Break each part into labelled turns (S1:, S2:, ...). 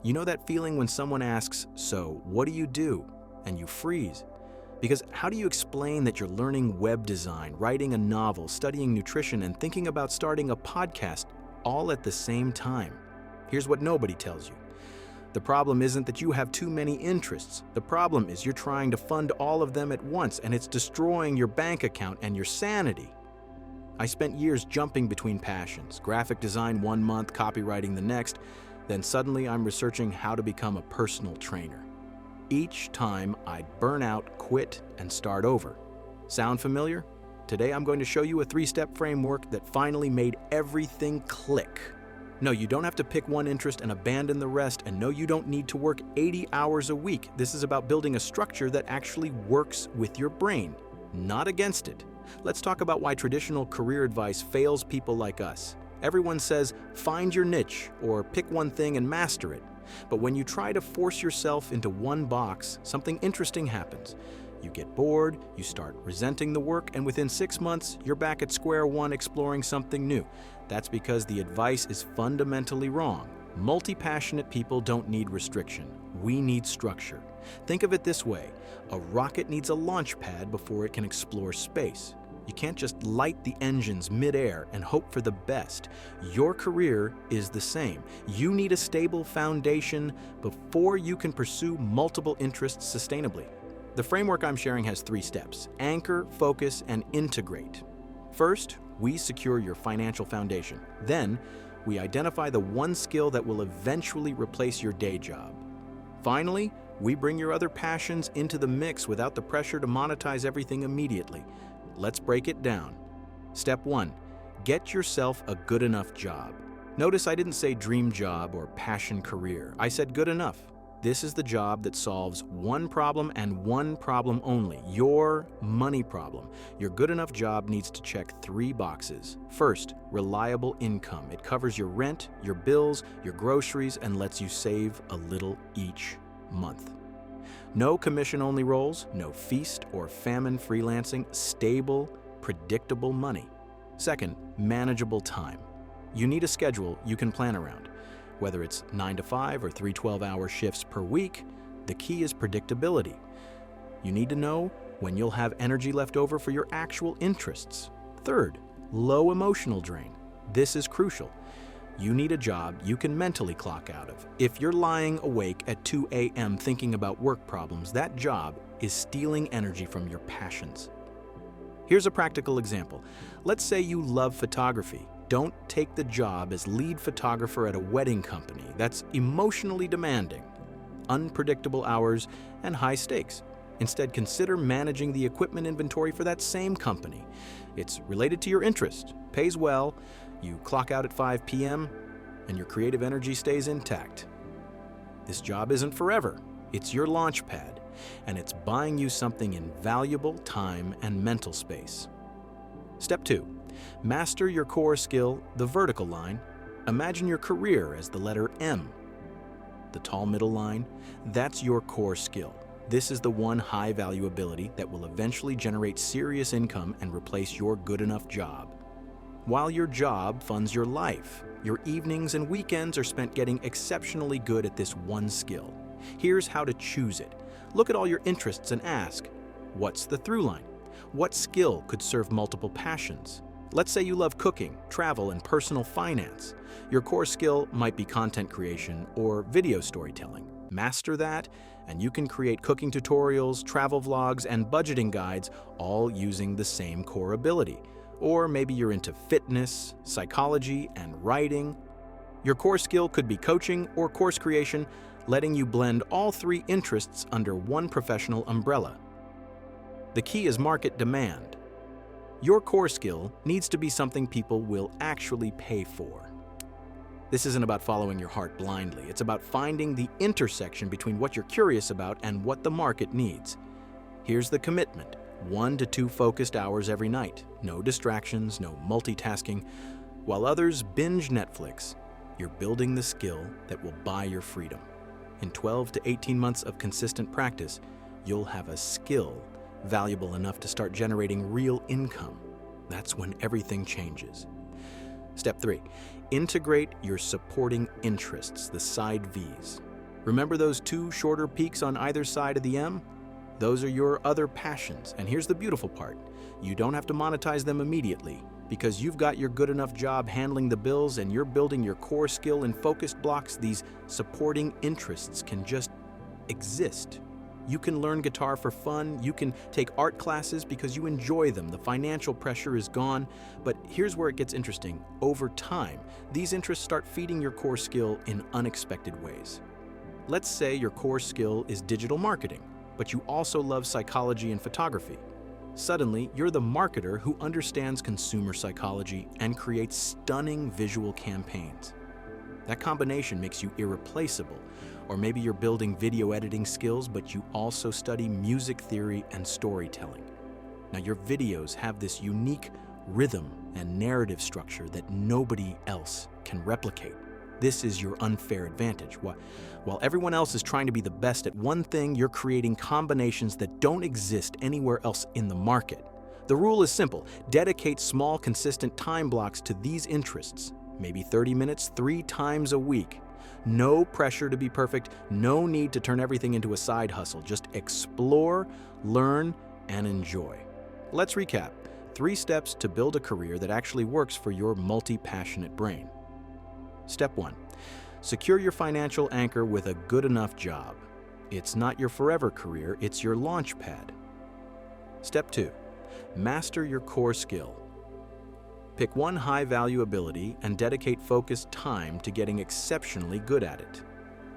S1: You know that feeling when someone asks, "So, what do you do?" and you freeze? Because how do you explain that you're learning web design, writing a novel, studying nutrition, and thinking about starting a podcast all at the same time? Here's what nobody tells you. The problem isn't that you have too many interests. The problem is you're trying to fund all of them at once, and it's destroying your bank account and your sanity. I spent years jumping between passions, graphic design one month, copywriting the next, then suddenly I'm researching how to become a personal trainer. Each time I'd burn out, quit, and start over. Sound familiar? Today I'm going to show you a 3-step framework that finally made everything click. No, you don't have to pick one interest and abandon the rest, and no, you don't need to work 80 hours a week. This is about building a structure that actually works with your brain, not against it. Let's talk about why traditional career advice fails people like us. Everyone says, find your niche, or pick one thing and master it. But when you try to force yourself into one box, something interesting happens. You get bored, you start resenting the work, and within 6 months, you're back at square one exploring something new. That's because the advice is fundamentally wrong. Multi-passionate people don't need restriction. We need structure. Think of it this way. A rocket needs a launch pad before it can explore space. You can't just light the engines mid-air and hope for the best. Your career is the same. You need a stable foundation before you can pursue multiple interests sustainably. The framework I'm sharing has 3 steps: anchor, focus, and integrate. First, we secure your financial foundation. Then, we identify the one skill that will eventually replace your day job. Finally, we bring your other passions into the mix without the pressure to monetize everything immediately. Let's break it down. Step 1. Get yourself a good enough job. Notice I didn't say dream job or passion career. I said good enough. This is the job that solves one problem and one problem only: your money problem. Your good enough job needs to check 3 boxes. First, reliable income. It covers your rent, your bills, your groceries, and lets you save a little each month. No commission-only roles, no feast or famine freelancing, stable, predictable money. Second, manageable time. You need a schedule you can plan around. Whether it's 9 to 5 or 3 12-hour shifts per week, the key is predictability. You need to know when you'll have energy left over for your actual interests. Third, low emotional drain. This is crucial. You need a job you can mentally clock out of. If you're lying awake at 2 a.m. thinking about work problems, that job is stealing energy from your passions. Here's a practical example. Let's say you love photography. Don't take the job as lead photographer at a wedding company. That's emotionally demanding, unpredictable hours, and high stakes. Instead, consider managing the equipment inventory for that same company. It's related to your interest, pays well, you clock out at 5 p.m., and your creative energy stays intact. This job isn't forever. It's your launchpad, and it's buying you something in valuable time and mental space. Step 2. Master your core skill, the vertical line. Imagine your career as the letter M. The tall middle line, that's your core skill. This is the one high-value ability that will eventually generate serious income and replace your good enough job. While your job funds your life, your evenings and weekends are spent getting exceptionally good at this one skill. Here's how to choose it. Look at all your interests and ask, what's the through line? What skill could serve multiple passions? Let's say you love cooking, travel, and personal finance. Your core skill might be content creation or video storytelling. Master that, and you can create cooking tutorials, travel vlogs, and budgeting guides, all using the same core ability. Or maybe you're into fitness, psychology, and writing. Your core skill could be coaching or course creation, letting you blend all 3 interests under one professional umbrella. The key is market demand. Your core skill needs to be something people will actually pay for. This isn't about following your heart blindly. It's about finding the intersection between what you're curious about and what the market needs. Here's the commitment: 1 to 2 focused hours every night. No distractions, no multitasking. While others binge Netflix, you're building the skill that will buy your freedom. In 12 to 18 months of consistent practice, you'll have a skill valuable enough to start generating real income. That's when everything changes. Step 3. Integrate your supporting interests, the side V's. Remember those two shorter peaks on either side of the M? Those are your other passions, and here's the beautiful part. You don't have to monetize them immediately, because you've got your good enough job handling the bills and you're building your core skill in focused blocks. These supporting interests can just exist. You can learn guitar for fun, you can take art classes because you enjoy them, the financial pressure is gone. But here's where it gets interesting. Over time, these interests start feeding your core skill in unexpected ways. Let's say your core skill is digital marketing, but you also love psychology and photography. Suddenly, you're the marketer who understands consumer psychology and creates stunning visual campaigns. That combination makes you irreplaceable. Or maybe you're building video editing skills, but you also study music theory and storytelling. Now, your videos have this unique rhythm and narrative structure that nobody else can replicate. This is your unfair advantage. While everyone else is trying to be the best at one thing, you're creating combinations that don't exist anywhere else in the market. The rule is simple. Dedicate small, consistent time blocks to these interests, maybe 30 minutes 3 times a week. No pressure to be perfect, no need to turn everything into a side hustle. Just explore, learn, and enjoy. Let's recap. 3 steps to build a career that actually works for your multi-passionate brain. Step 1. Secure your financial anchor with a good enough job. It's not your forever career, it's your launchpad. Step 2. Master your core skill. Pick one high-value ability and dedicate focused time to getting exceptionally good at it.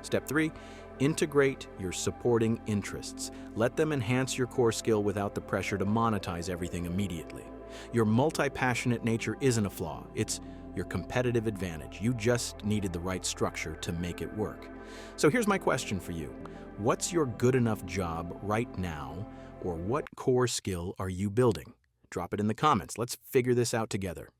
S1: Step 3. Integrate your supporting interests. Let them enhance your core skill without the pressure to monetize everything immediately. Your multi-passionate nature isn't a flaw, it's your competitive advantage. You just needed the right structure to make it work. So here's my question for you. What's your good enough job right now, or what core skill are you building? Drop it in the comments. Let's figure this out together.